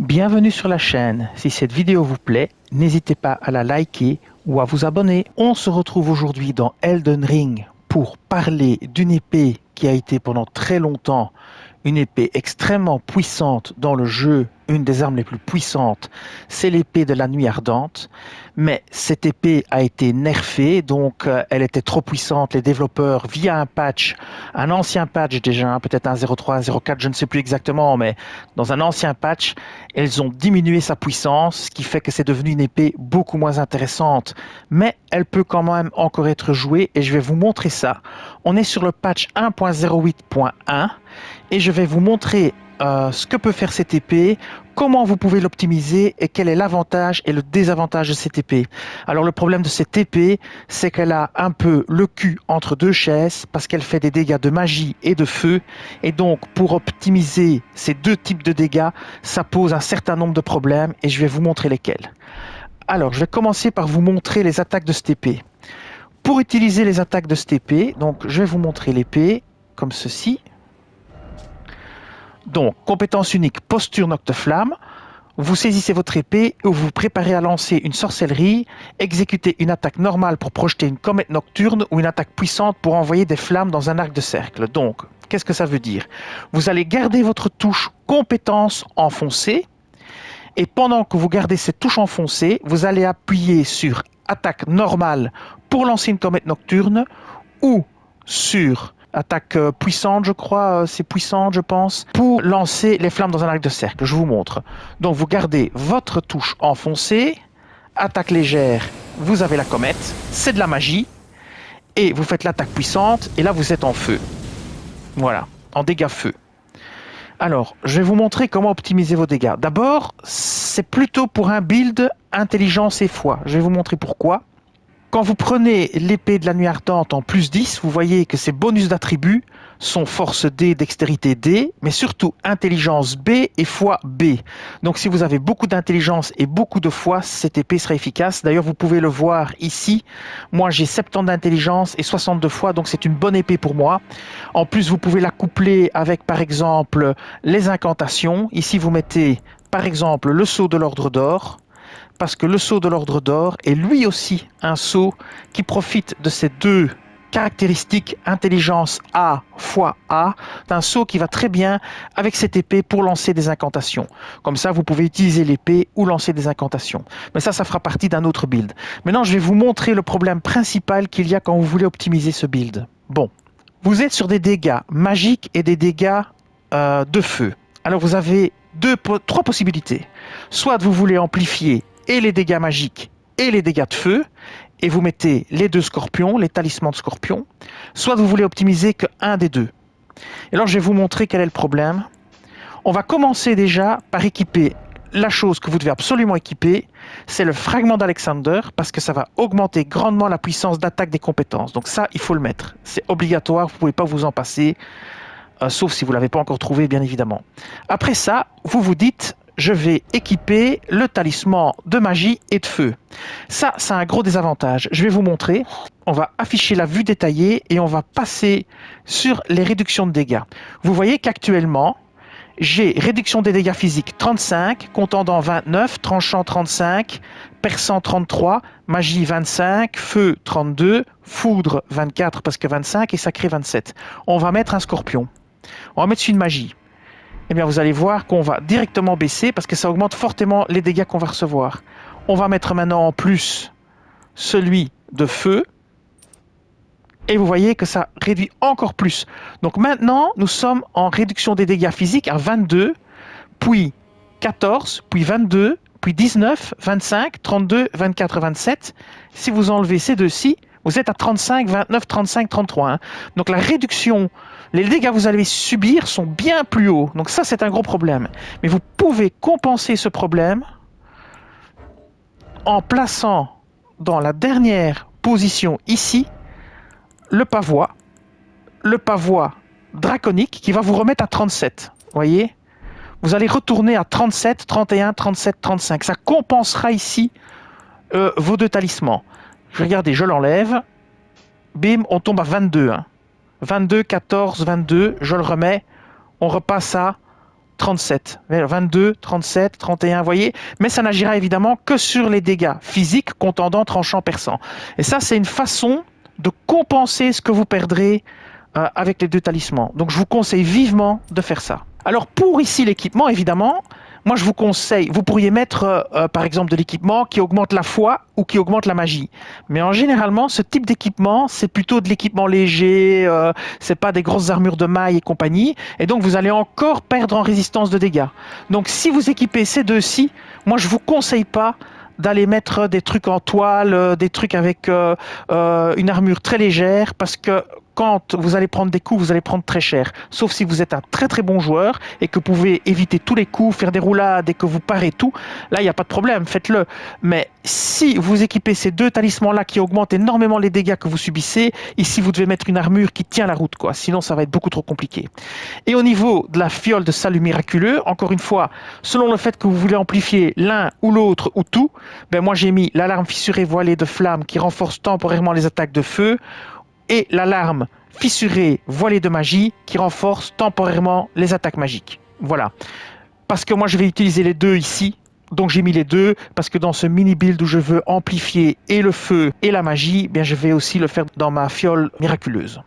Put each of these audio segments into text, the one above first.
Bienvenue sur la chaîne. Si cette vidéo vous plaît, n'hésitez pas à la liker ou à vous abonner. On se retrouve aujourd'hui dans Elden Ring pour parler d'une épée qui a été pendant très longtemps une épée extrêmement puissante dans le jeu. Une des armes les plus puissantes, c'est l'épée de la nuit ardente. Mais cette épée a été nerfée, donc elle était trop puissante. Les développeurs, via un patch, un ancien patch déjà, peut-être un 0.3, un 0.4, je ne sais plus exactement, mais dans un ancien patch, elles ont diminué sa puissance, ce qui fait que c'est devenu une épée beaucoup moins intéressante. Mais elle peut quand même encore être jouée et je vais vous montrer ça. On est sur le patch 1.08.1 et je vais vous montrer ce que peut faire cette épée, comment vous pouvez l'optimiser et quel est l'avantage et le désavantage de cette épée. Alors le problème de cette épée, c'est qu'elle a un peu le cul entre deux chaises parce qu'elle fait des dégâts de magie et de feu. Et donc pour optimiser ces deux types de dégâts, ça pose un certain nombre de problèmes et je vais vous montrer lesquels. Alors je vais commencer par vous montrer les attaques de cette épée. Pour utiliser les attaques de cette épée, donc je vais vous montrer l'épée comme ceci. Donc, compétence unique, posture Nocteflamme. Vous saisissez votre épée et vous vous préparez à lancer une sorcellerie, exécuter une attaque normale pour projeter une comète nocturne ou une attaque puissante pour envoyer des flammes dans un arc de cercle. Donc, qu'est-ce que ça veut dire? Vous allez garder votre touche compétence enfoncée et pendant que vous gardez cette touche enfoncée, vous allez appuyer sur attaque normale pour lancer une comète nocturne ou sur attaque puissante, je crois, c'est puissante, je pense, pour lancer les flammes dans un arc de cercle. Je vous montre. Donc, vous gardez votre touche enfoncée, attaque légère, vous avez la comète, c'est de la magie, et vous faites l'attaque puissante, et là, vous êtes en feu. Voilà, en dégâts feu. Alors, je vais vous montrer comment optimiser vos dégâts. D'abord, c'est plutôt pour un build intelligence et foi. Je vais vous montrer pourquoi. Quand vous prenez l'épée de la nuit ardente en plus 10, vous voyez que ses bonus d'attributs sont force D, dextérité D, mais surtout intelligence B et foi B. Donc si vous avez beaucoup d'intelligence et beaucoup de foi, cette épée sera efficace. D'ailleurs, vous pouvez le voir ici. Moi, j'ai 70 d'intelligence et 62 foi, donc c'est une bonne épée pour moi. En plus, vous pouvez la coupler avec, par exemple, les incantations. Ici, vous mettez, par exemple, le sceau de l'ordre d'or. Parce que le sceau de l'ordre d'or est lui aussi un sceau qui profite de ces deux caractéristiques, intelligence A, foi A. C'est un sceau qui va très bien avec cette épée pour lancer des incantations. Comme ça, vous pouvez utiliser l'épée ou lancer des incantations. Mais ça fera partie d'un autre build. Maintenant, je vais vous montrer le problème principal qu'il y a quand vous voulez optimiser ce build. Bon, vous êtes sur des dégâts magiques et des dégâts de feu. Alors, vous avez trois possibilités. Soit vous voulez amplifier et les dégâts magiques et les dégâts de feu, et vous mettez les deux scorpions, les talismans de scorpion, soit vous voulez optimiser qu'un des deux. Et alors je vais vous montrer quel est le problème. On va commencer déjà par équiper la chose que vous devez absolument équiper, c'est le fragment d'Alexander, parce que ça va augmenter grandement la puissance d'attaque des compétences. Donc ça, il faut le mettre. C'est obligatoire, vous ne pouvez pas vous en passer, sauf si vous ne l'avez pas encore trouvé, bien évidemment. Après ça, vous vous dites... je vais équiper le talisman de magie et de feu. Ça, c'est un gros désavantage. Je vais vous montrer. On va afficher la vue détaillée et on va passer sur les réductions de dégâts. Vous voyez qu'actuellement, j'ai réduction des dégâts physiques 35, contendant 29, tranchant 35, perçant 33, magie 25, feu 32, foudre 24 parce que 25 et sacré 27. On va mettre un scorpion. On va mettre sur une magie. Eh bien, vous allez voir qu'on va directement baisser parce que ça augmente fortement les dégâts qu'on va recevoir. On va mettre maintenant en plus celui de feu. Et vous voyez que ça réduit encore plus. Donc maintenant, nous sommes en réduction des dégâts physiques à 22, puis 14, puis 22, puis 19, 25, 32, 24, 27. Si vous enlevez ces deux-ci, vous êtes à 35, 29, 35, 33. Hein. Donc la réduction... les dégâts que vous allez subir sont bien plus hauts. Donc ça, c'est un gros problème. Mais vous pouvez compenser ce problème en plaçant dans la dernière position ici le pavois draconique qui va vous remettre à 37. Vous voyez ? Vous allez retourner à 37, 31, 37, 35. Ça compensera ici vos deux talismans. Regardez, je l'enlève. Bim, on tombe à 22. Hein. 22, 14, 22, je le remets, on repasse à 37. 22, 37, 31, vous voyez. Mais ça n'agira évidemment que sur les dégâts physiques, contendant, tranchant, perçant. Et ça, c'est une façon de compenser ce que vous perdrez avec les 2 talismans. Donc je vous conseille vivement de faire ça. Alors pour ici l'équipement, évidemment, moi je vous conseille, vous pourriez mettre par exemple de l'équipement qui augmente la foi ou qui augmente la magie. Mais en généralement, ce type d'équipement, c'est plutôt de l'équipement léger, c'est pas des grosses armures de mailles et compagnie. Et donc vous allez encore perdre en résistance de dégâts. Donc si vous équipez ces 2-ci, moi je vous conseille pas d'aller mettre des trucs en toile, des trucs avec une armure très légère, parce que quand vous allez prendre des coups, vous allez prendre très cher. Sauf si vous êtes un très très bon joueur et que vous pouvez éviter tous les coups, faire des roulades et que vous parez tout, là il n'y a pas de problème, faites-le. Mais si vous équipez ces 2 talismans-là qui augmentent énormément les dégâts que vous subissez, ici vous devez mettre une armure qui tient la route, quoi. Sinon ça va être beaucoup trop compliqué. Et au niveau de la fiole de salut miraculeux, encore une fois, selon le fait que vous voulez amplifier l'un ou l'autre ou tout, ben moi j'ai mis l'alarme fissurée voilée de flamme qui renforce temporairement les attaques de feu, et l'alarme fissurée voilée de magie qui renforce temporairement les attaques magiques. Voilà. Parce que moi je vais utiliser les 2 ici, donc j'ai mis les 2, parce que dans ce mini build où je veux amplifier et le feu et la magie, bien je vais aussi le faire dans ma fiole miraculeuse.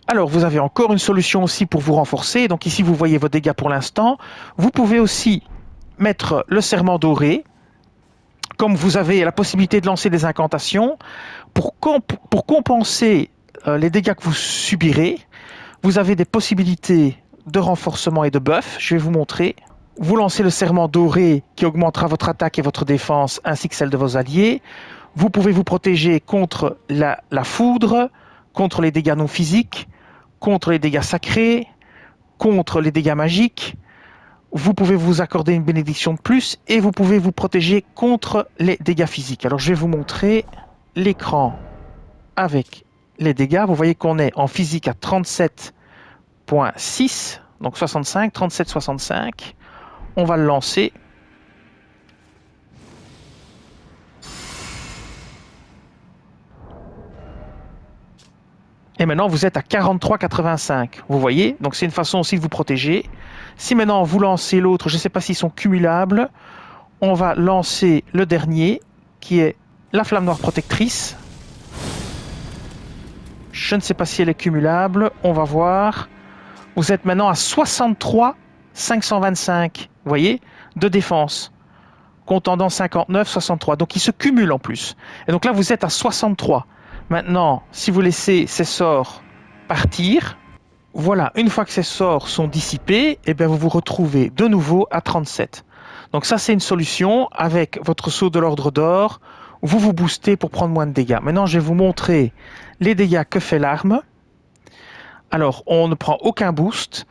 Alors vous avez encore une solution aussi pour vous renforcer, donc ici vous voyez vos dégâts pour l'instant. Vous pouvez aussi mettre le serment doré, comme vous avez la possibilité de lancer des incantations, pour compenser les dégâts que vous subirez, vous avez des possibilités de renforcement et de buff. Je vais vous montrer. Vous lancez le serment doré qui augmentera votre attaque et votre défense ainsi que celle de vos alliés. Vous pouvez vous protéger contre la foudre, contre les dégâts non physiques, contre les dégâts sacrés, contre les dégâts magiques. Vous pouvez vous accorder une bénédiction de plus et vous pouvez vous protéger contre les dégâts physiques. Alors je vais vous montrer l'écran avec les dégâts. Vous voyez qu'on est en physique à 37.6, donc 65, 37, 65. On va le lancer. Et maintenant, vous êtes à 43,85. Vous voyez? Donc, c'est une façon aussi de vous protéger. Si maintenant, vous lancez l'autre, je ne sais pas s'ils sont cumulables, on va lancer le dernier, qui est la flamme noire protectrice. Je ne sais pas si elle est cumulable. On va voir. Vous êtes maintenant à 63,525. Vous voyez? De défense. Contendant 59, 63. Donc, ils se cumulent en plus. Et donc là, vous êtes à 63. Maintenant, si vous laissez ces sorts partir, voilà, une fois que ces sorts sont dissipés, eh bien vous vous retrouvez de nouveau à 37. Donc ça, c'est une solution. Avec votre sceau de l'ordre d'or, vous vous boostez pour prendre moins de dégâts. Maintenant, je vais vous montrer les dégâts que fait l'arme. Alors, on ne prend aucun boost.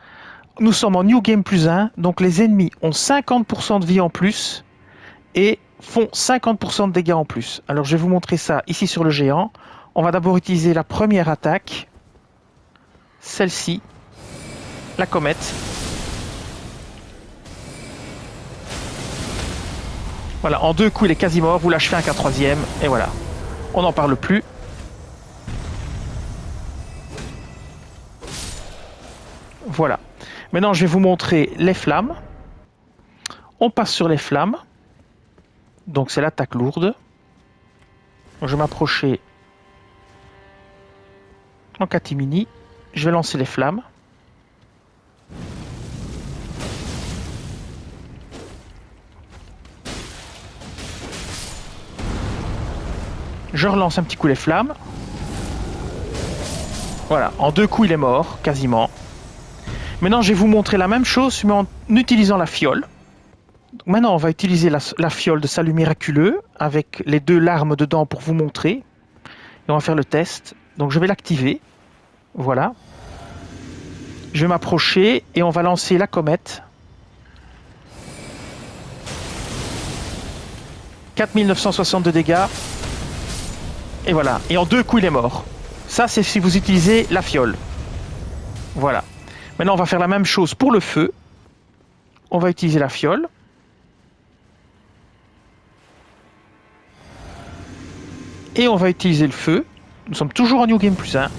Nous sommes en New Game plus 1, donc les ennemis ont 50% de vie en plus et font 50% de dégâts en plus. Alors, je vais vous montrer ça ici sur le géant. On va d'abord utiliser la première attaque, celle-ci, la comète. Voilà, en 2 coups il est quasi mort, vous l'achevez un 4e, et voilà. On n'en parle plus. Voilà. Maintenant je vais vous montrer les flammes. On passe sur les flammes. Donc c'est l'attaque lourde. Je vais m'approcher en catimini, je vais lancer les flammes. Je relance un petit coup les flammes. Voilà, en 2 coups il est mort, quasiment. Maintenant je vais vous montrer la même chose mais en utilisant la fiole. Donc, maintenant on va utiliser la fiole de salut miraculeux avec les 2 larmes dedans pour vous montrer. Et on va faire le test. Donc je vais l'activer. Voilà. Je vais m'approcher et on va lancer la comète. 4962 dégâts. Et voilà. Et en 2 coups, il est mort. Ça, c'est si vous utilisez la fiole. Voilà. Maintenant, on va faire la même chose pour le feu. On va utiliser la fiole. Et on va utiliser le feu. Nous sommes toujours en New Game plus 1.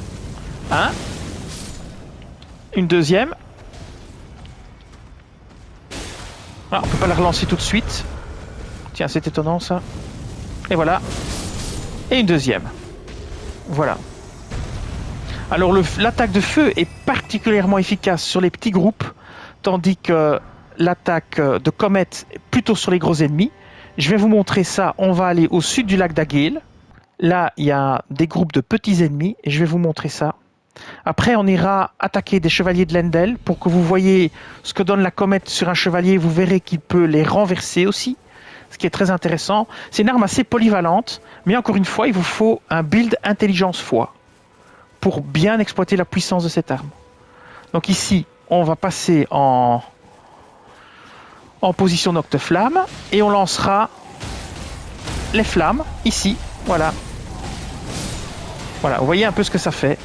Une deuxième. Ah, on peut pas la relancer tout de suite. Tiens, c'est étonnant ça. Et voilà. Et une deuxième. Voilà. Alors l'attaque de feu est particulièrement efficace sur les petits groupes, tandis que l'attaque de comète est plutôt sur les gros ennemis. Je vais vous montrer ça. On va aller au sud du lac d'Agale. Là, il y a des groupes de petits ennemis et je vais vous montrer ça. Après, on ira attaquer des chevaliers de Lendel pour que vous voyez ce que donne la comète sur un chevalier. Vous verrez qu'il peut les renverser aussi, ce qui est très intéressant. C'est une arme assez polyvalente, mais encore une fois, il vous faut un build intelligence foi pour bien exploiter la puissance de cette arme. Donc ici, on va passer en position Nocteflamme et on lancera les flammes ici. Voilà. Voilà, vous voyez un peu ce que ça fait.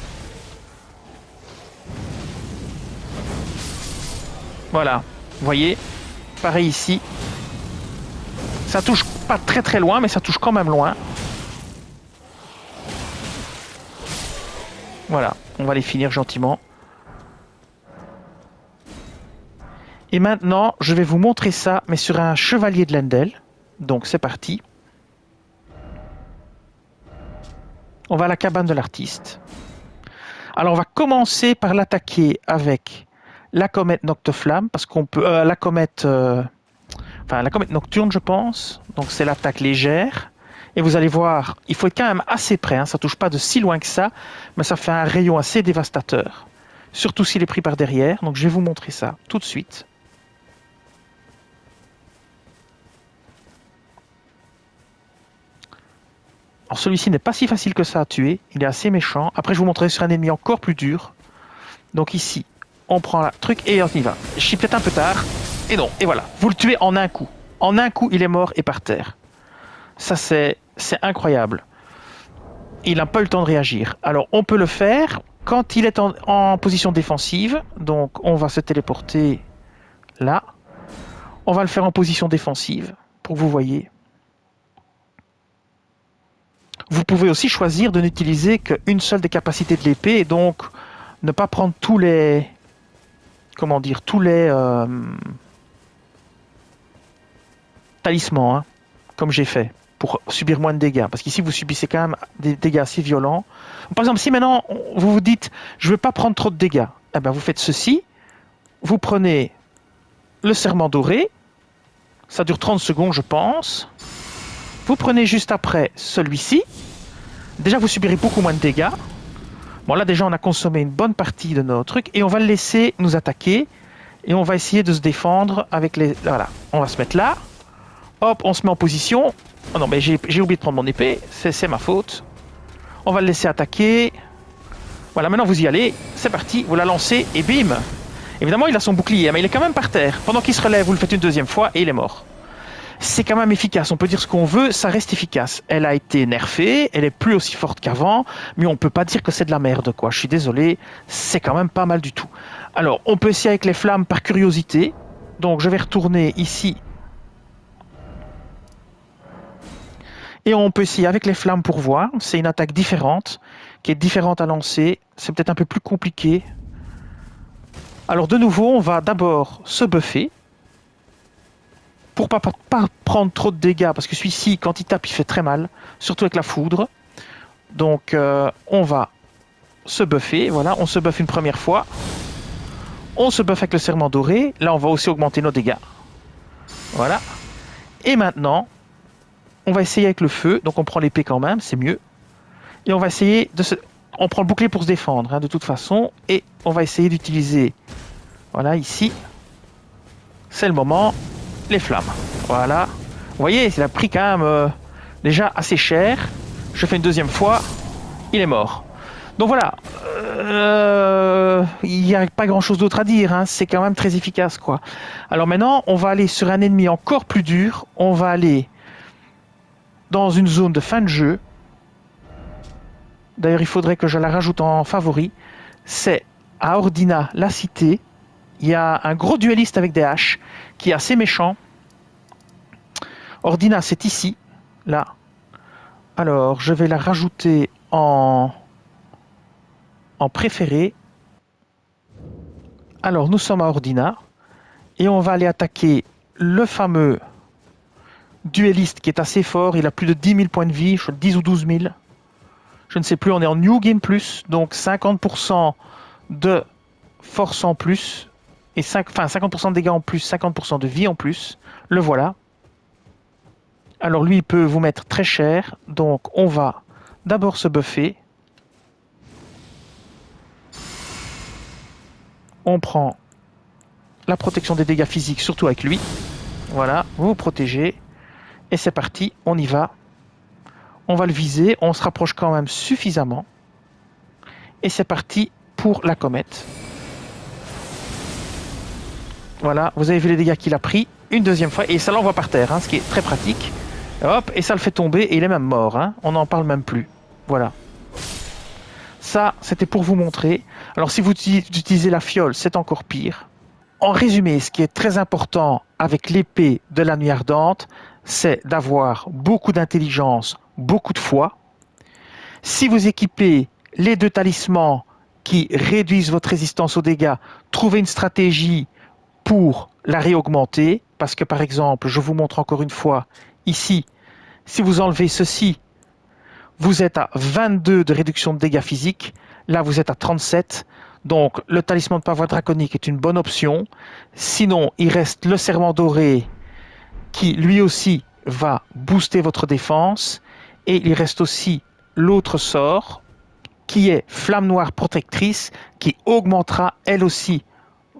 Voilà, vous voyez, pareil ici. Ça touche pas très très loin, mais ça touche quand même loin. Voilà, on va les finir gentiment. Et maintenant, je vais vous montrer ça, mais sur un chevalier de Lendel. Donc c'est parti. On va à la cabane de l'artiste. Alors on va commencer par l'attaquer avec la comète Nocteflamme, parce qu'on peut... la comète nocturne, je pense. Donc c'est l'attaque légère. Et vous allez voir, il faut être quand même assez près, hein. Ça touche pas de si loin que ça, mais ça fait un rayon assez dévastateur. Surtout s'il est pris par derrière. Donc je vais vous montrer ça tout de suite. Alors celui-ci n'est pas si facile que ça à tuer, il est assez méchant. Après je vous montrerai sur un ennemi encore plus dur. Donc ici, on prend le truc et on y va. Je suis peut-être un peu tard. Et non, et voilà, vous le tuez en un coup. En un coup, il est mort et par terre. Ça c'est incroyable. Il n'a pas eu le temps de réagir. Alors on peut le faire quand il est en position défensive. Donc on va se téléporter là. On va le faire en position défensive pour que vous voyez. Vous pouvez aussi choisir de n'utiliser qu'une seule des capacités de l'épée et donc ne pas prendre tous les... Comment dire, tous les talismans, hein, comme j'ai fait, pour subir moins de dégâts. Parce qu'ici, vous subissez quand même des dégâts assez violents. Par exemple, si maintenant, vous vous dites, je ne veux pas prendre trop de dégâts, eh ben, vous faites ceci. Vous prenez le serment doré. Ça dure 30 secondes, je pense. Vous prenez juste après celui-ci. Déjà, vous subirez beaucoup moins de dégâts. Bon, là, déjà, on a consommé une bonne partie de nos trucs. Et on va le laisser nous attaquer. Et on va essayer de se défendre avec les... Voilà, on va se mettre là. Hop, on se met en position. Oh non, mais j'ai oublié de prendre mon épée. C'est ma faute. On va le laisser attaquer. Voilà, maintenant vous y allez. C'est parti, vous la lancez et bim. Évidemment, il a son bouclier, mais il est quand même par terre. Pendant qu'il se relève, vous le faites une deuxième fois et il est mort. C'est quand même efficace. On peut dire ce qu'on veut, ça reste efficace. Elle a été nerfée, elle est plus aussi forte qu'avant, mais on peut pas dire que c'est de la merde, quoi. Je suis désolé, c'est quand même pas mal du tout. Alors, on peut essayer avec les flammes par curiosité. Donc, je vais retourner ici. Et on peut essayer avec les flammes pour voir. C'est une attaque différente, qui est différente à lancer. C'est peut-être un peu plus compliqué. Alors, de nouveau, on va d'abord se buffer. Pour pas prendre trop de dégâts, parce que celui-ci, quand il tape, il fait très mal, surtout avec la foudre. Donc, on va se buffer. Voilà, on se buffe une première fois. On se buffe avec le serment doré. Là, on va aussi augmenter nos dégâts. Voilà. Et maintenant, on va essayer avec le feu. Donc, on prend l'épée quand même, c'est mieux. Et on va essayer de se... On prend le bouclier pour se défendre, hein, de toute façon. Et on va essayer d'utiliser... Voilà, ici. C'est le moment... Les flammes, voilà. Vous voyez, il a pris quand même déjà assez cher. Je fais une deuxième fois, il est mort. Donc voilà, il n'y a pas grand chose d'autre à dire, hein. C'est quand même très efficace, quoi. Alors maintenant, on va aller sur un ennemi encore plus dur. On va aller dans une zone de fin de jeu. D'ailleurs, il faudrait que je la rajoute en favori. C'est à Ordina, la cité. Il y a un gros duelliste avec des haches qui est assez méchant. Ordina, c'est ici, là. Alors, je vais la rajouter en préféré. Alors, nous sommes à Ordina. Et on va aller attaquer le fameux dueliste qui est assez fort. Il a plus de 10 000 points de vie, 10 ou 12 000. Je ne sais plus, on est en New Game Plus, donc 50% de force en plus, et 50% de dégâts en plus, 50% de vie en plus. Le voilà. Alors lui, il peut vous mettre très cher, donc on va d'abord se buffer. On prend la protection des dégâts physiques, surtout avec lui. Voilà, vous vous protégez. Et c'est parti, on y va. On va le viser, on se rapproche quand même suffisamment. Et c'est parti pour la comète. Voilà, vous avez vu les dégâts qu'il a pris une deuxième fois. Et ça l'envoie par terre, hein, ce qui est très pratique. Hop, et ça le fait tomber et il est même mort. Hein. On n'en parle même plus. Voilà. Ça, c'était pour vous montrer. Alors si vous utilisez la fiole, c'est encore pire. En résumé, ce qui est très important avec l'épée de la nuit ardente, c'est d'avoir beaucoup d'intelligence, beaucoup de foi. Si vous équipez les 2 talismans qui réduisent votre résistance aux dégâts, trouvez une stratégie pour la réaugmenter. Parce que par exemple, je vous montre encore une fois, ici, si vous enlevez ceci, vous êtes à 22 de réduction de dégâts physiques. Là, vous êtes à 37. Donc, le talisman de pavois draconique est une bonne option. Sinon, il reste le serment doré qui, lui aussi, va booster votre défense. Et il reste aussi l'autre sort qui est Flamme Noire Protectrice qui augmentera, elle aussi,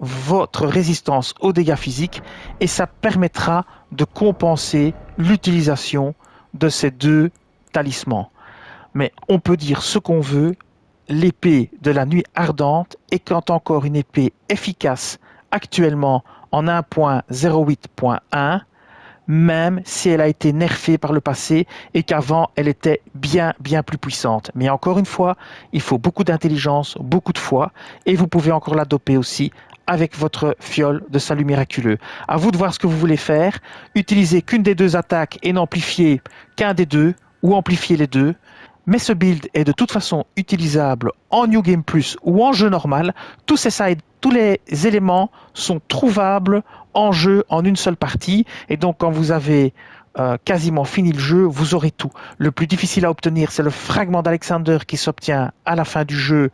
votre résistance aux dégâts physiques. Et ça permettra de compenser l'utilisation de ces 2 talismans. Mais on peut dire ce qu'on veut, l'épée de la nuit ardente est encore une épée efficace actuellement en 1.08.1, même si elle a été nerfée par le passé et qu'avant elle était bien plus puissante. Mais encore une fois, il faut beaucoup d'intelligence, beaucoup de foi, et vous pouvez encore la doper aussi avec votre fiole de salut miraculeux. À vous de voir ce que vous voulez faire. Utilisez qu'une des 2 attaques et n'amplifiez qu'un des 2, ou amplifiez les 2. Mais ce build est de toute façon utilisable en New Game Plus ou en jeu normal. Tous les éléments sont trouvables en jeu en une seule partie. Et donc quand vous avez quasiment fini le jeu, vous aurez tout. Le plus difficile à obtenir, c'est le fragment d'Alexander qui s'obtient à la fin du jeu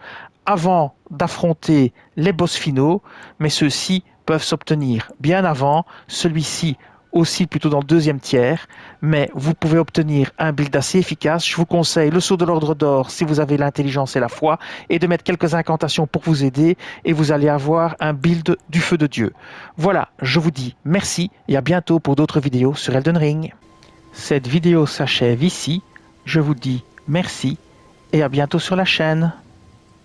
avant d'affronter les boss finaux. Mais ceux-ci peuvent s'obtenir bien avant. Celui-ci aussi plutôt dans le 2e tiers, mais vous pouvez obtenir un build assez efficace. Je vous conseille le saut de l'ordre d'or si vous avez l'intelligence et la foi, et de mettre quelques incantations pour vous aider, et vous allez avoir un build du feu de Dieu. Voilà, je vous dis merci, et à bientôt pour d'autres vidéos sur Elden Ring. Cette vidéo s'achève ici, je vous dis merci, et à bientôt sur la chaîne.